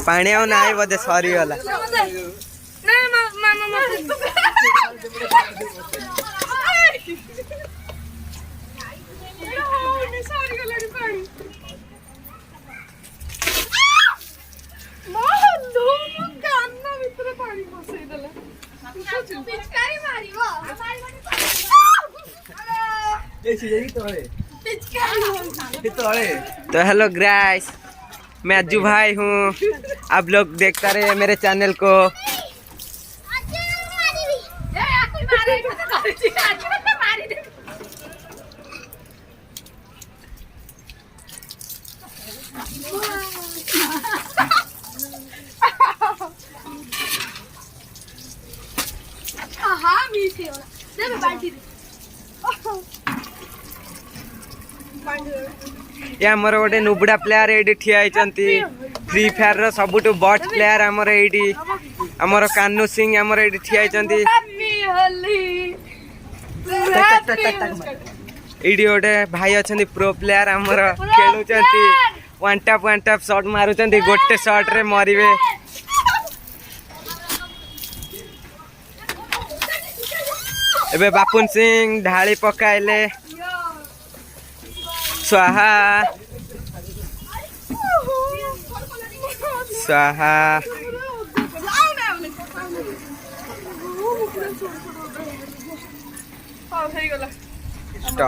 पानी आउ ना बोधे सरी गला तो हेलो गाइस, मैं अज्जू भाई हूँ। आप लोग देखता रहे मेरे चैनल को। ये आमर गोटे नुबड़ा प्लेयर ये ठिया फ्री फायर रो सबुठ बट प्लेयर आमर ये आमर कान्नू सिंह आमर ये ठिया ये गोटे भाई अच्छा प्रो प्लेयर आमर खेलुंट वन टैप शॉट मारुंट गोटे शॉट रे मरवे। एबे बापुन सिंह ढाली पकाइले स्वाहा स्वाहा। हाँ,